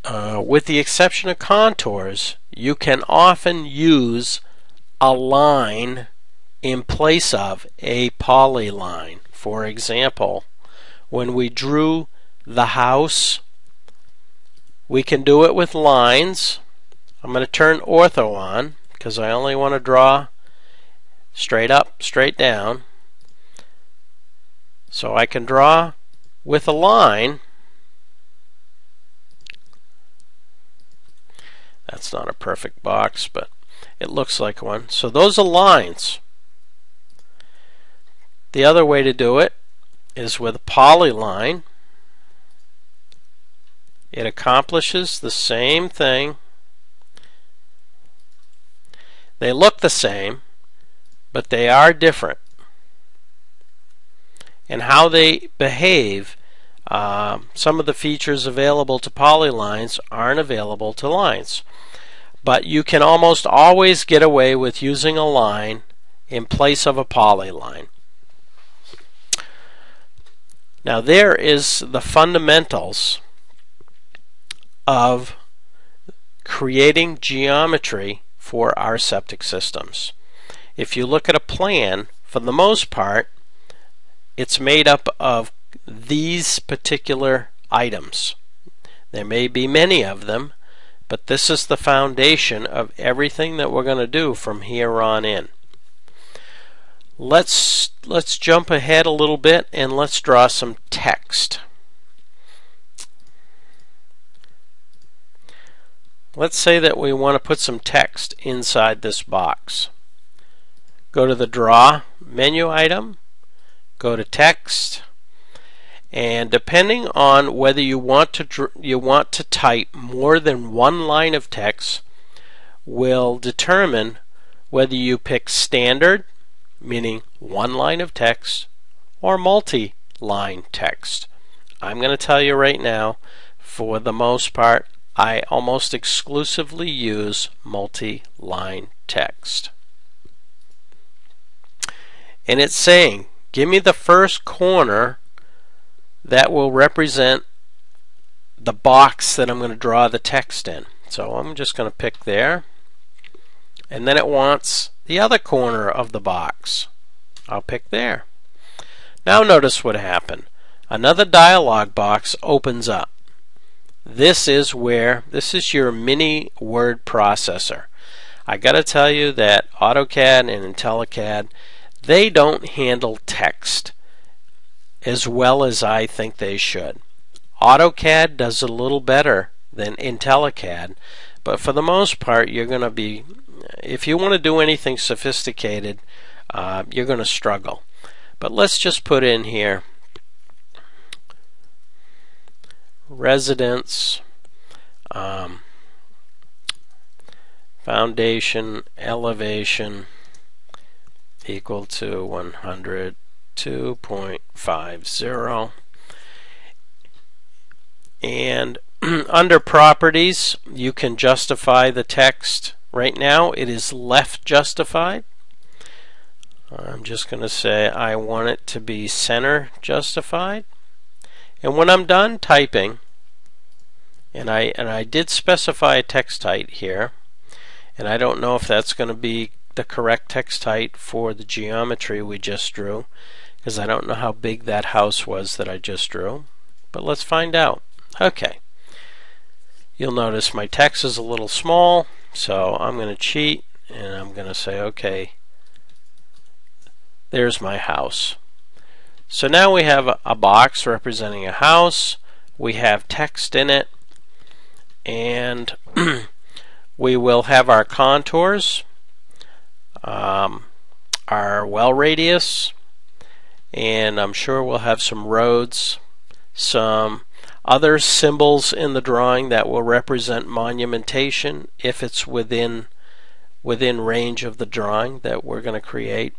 with the exception of contours, you can often use a line in place of a polyline. For example, when we drew the house, we can do it with lines. I'm going to turn ortho on because I only want to draw straight up, straight down. So I can draw with a line. That's not a perfect box, but it looks like one. So those are lines. The other way to do it is with a polyline. It accomplishes the same thing. They look the same, but they are different. And how they behave, some of the features available to polylines aren't available to lines. But you can almost always get away with using a line in place of a polyline. Now there is the fundamentals of creating geometry for our septic systems. If you look at a plan, for the most part, it's made up of these particular items. There may be many of them, but this is the foundation of everything that we're going to do from here on in. Let's jump ahead a little bit and let's draw some text. Let's say that we want to put some text inside this box. Go to the Draw menu item, go to Text, and depending on whether you want to type more than one line of text will determine whether you pick Standard, meaning one line of text, or multi-line text. I'm going to tell you right now, for the most part, I almost exclusively use multi-line text. And it's saying, give me the first corner that will represent the box that I'm going to draw the text in. So I'm just going to pick there. And then it wants the other corner of the box. I'll pick there. Now notice what happened. Another dialog box opens up. This is your mini word processor. I got to tell you that AutoCAD and IntelliCAD, they don't handle text as well as I think they should. AutoCAD does a little better than IntelliCAD, but for the most part, you're going to be, if you want to do anything sophisticated, you're going to struggle. But let's just put in here residence, foundation, elevation equal to 102.50. And under properties, you can justify the text. Right now it is left justified. I'm just going to say I want it to be center justified. And when I'm done typing, and I did specify a text height here, and I don't know if that's going to be the correct text height for the geometry we just drew, because I don't know how big that house was that I just drew, but let's find out. Okay, you'll notice my text is a little small, so I'm going to cheat and I'm going to say, okay, there's my house. So now we have a box representing a house, we have text in it, and we will have our contours, our well radius, and I'm sure we'll have some roads, some other symbols in the drawing that will represent monumentation if it's within range of the drawing that we're going to create.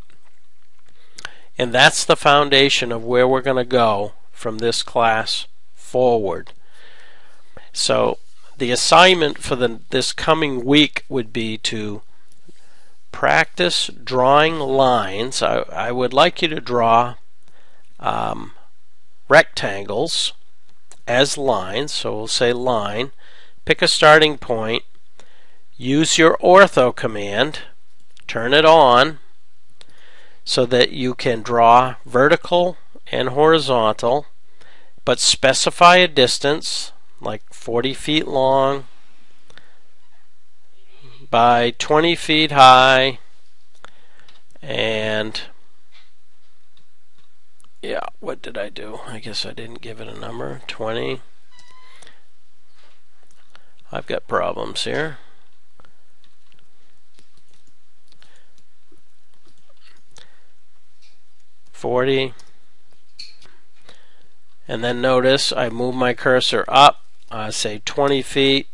And that's the foundation of where we're going to go from this class forward. So the assignment for this coming week would be to practice drawing lines. I would like you to draw rectangles as lines, so we'll say line, pick a starting point, use your ortho command, turn it on so that you can draw vertical and horizontal, but specify a distance like 40 feet long by 20 feet high, and yeah, what did I do? I guess I didn't give it a number. 20. I've got problems here. $40. And then notice I move my cursor up, say 20 feet,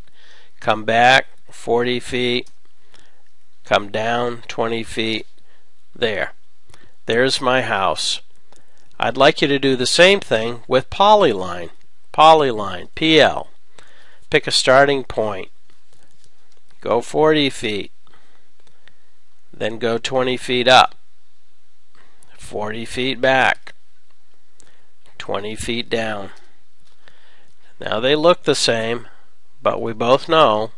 come back 40 feet, come down 20 feet. There's my house. I'd like you to do the same thing with Polyline. Polyline, PL. Pick a starting point. Go 40 feet. Then go 20 feet up. 40 feet back. 20 feet down. Now they look the same, but we both know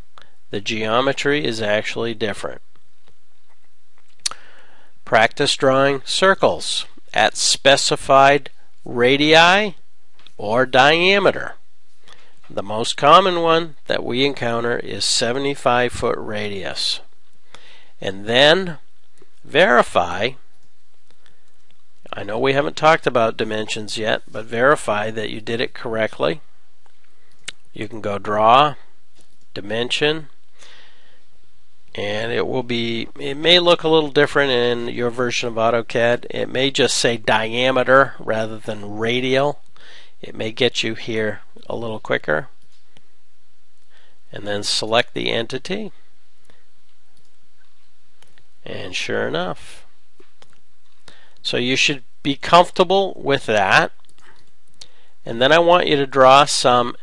the geometry is actually different. Practice drawing circles at specified radii or diameter. The most common one that we encounter is 75-foot radius. And then verify, I know we haven't talked about dimensions yet, but verify that you did it correctly. You can go draw, dimension, and it may look a little different in your version of AutoCAD. It may just say diameter rather than radial. It may get you here a little quicker. And then select the entity. And sure enough. So you should be comfortable with that. And then I want you to draw some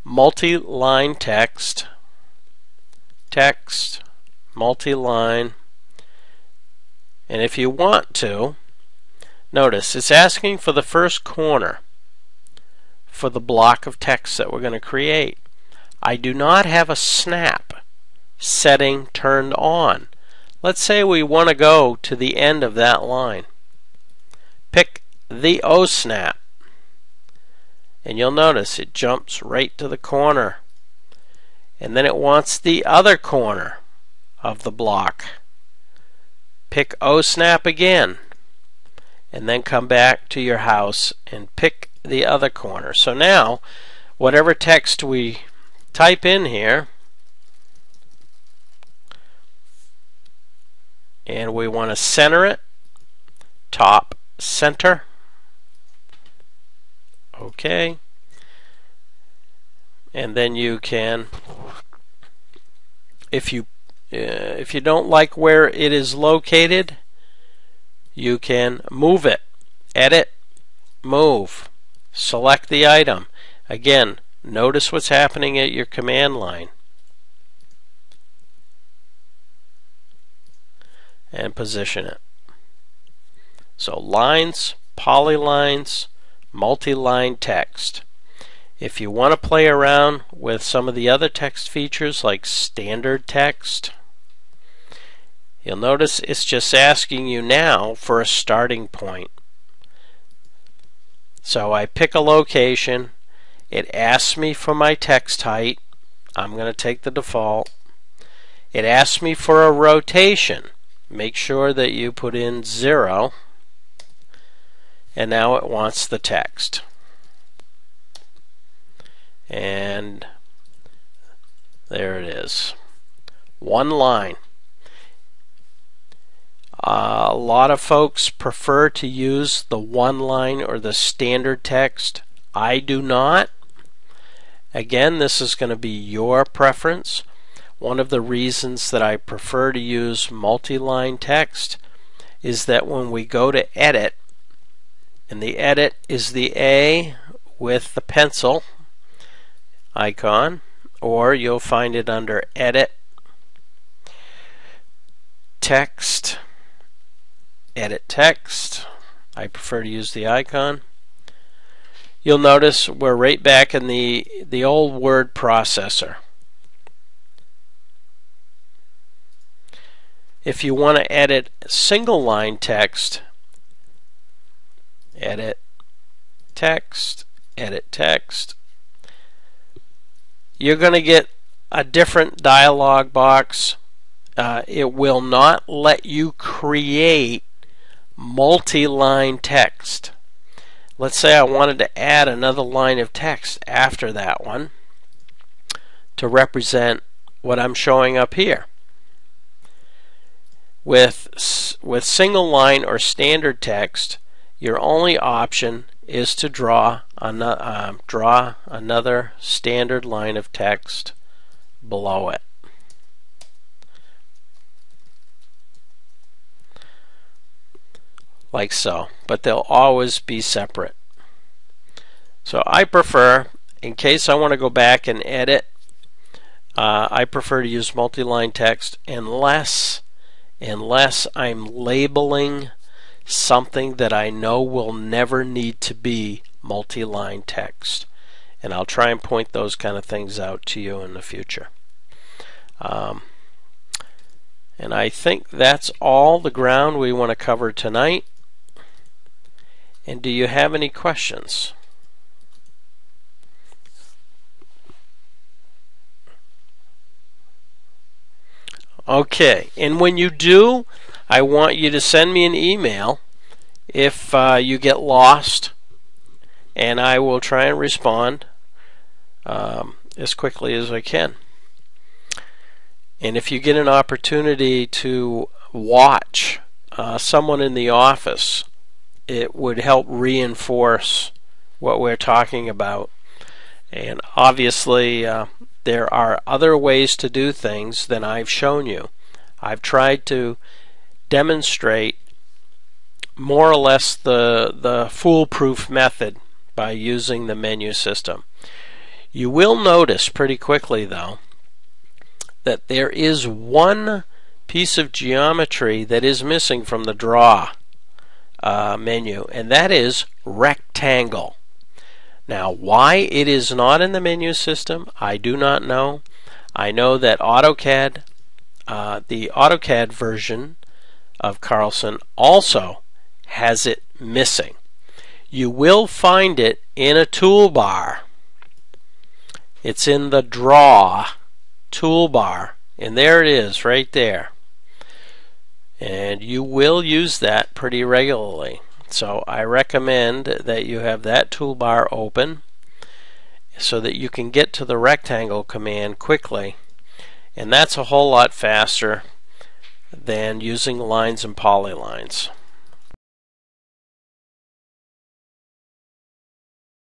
multi-line text. Text. Multi-line, and if you want to, notice it's asking for the first corner for the block of text that we're going to create. I do not have a snap setting turned on. Let's say we want to go to the end of that line. Pick the O snap, and you'll notice it jumps right to the corner, and then it wants the other corner of the block. Pick O snap again, and then come back to your house and pick the other corner. So now whatever text we type in here, and we want to center it, top center. Okay, and then you can, if you don't like where it is located, you can move it. Edit, move, select the item. Again, notice what's happening at your command line. And position it. So lines, polylines, multi-line text. If you want to play around with some of the other text features like standard text, you'll notice it's just asking you now for a starting point. So I pick a location, it asks me for my text height, I'm going to take the default. It asks me for a rotation, make sure that you put in 0, and now it wants the text. And there it is. One line. A lot of folks prefer to use the one line or the standard text. I do not. Again, this is going to be your preference. One of the reasons that I prefer to use multi-line text is that when we go to edit, and the edit is the A with the pencil icon, or you'll find it under edit, text, edit text. I prefer to use the icon. You'll notice we're right back in the old word processor. If you want to edit single line text, edit text, edit text, you're going to get a different dialog box. It will not let you create multi-line text. Let's say I wanted to add another line of text after that one to represent what I'm showing up here. With single line or standard text, your only option is to draw another standard line of text below it. Like so, but they'll always be separate. So I prefer, in case I want to go back and edit, I prefer to use multi-line text unless I'm labeling something that I know will never need to be multi-line text. And I'll try and point those kind of things out to you in the future. And I think that's all the ground we want to cover tonight. And do you have any questions? Okay, and when you do, I want you to send me an email if you get lost, and I will try and respond as quickly as I can. And if you get an opportunity to watch someone in the office, it would help reinforce what we're talking about. And obviously there are other ways to do things than I've shown you. I've tried to demonstrate more or less the foolproof method by using the menu system. You will notice pretty quickly though that there is one piece of geometry that is missing from the draw menu, and that is rectangle. Now, why it is not in the menu system, I do not know. I know that AutoCAD, the AutoCAD version of Carlson, also has it missing. You will find it in a toolbar. It's in the Draw toolbar, and there it is right there. And you will use that pretty regularly. So I recommend that you have that toolbar open so that you can get to the rectangle command quickly. And that's a whole lot faster than using lines and polylines.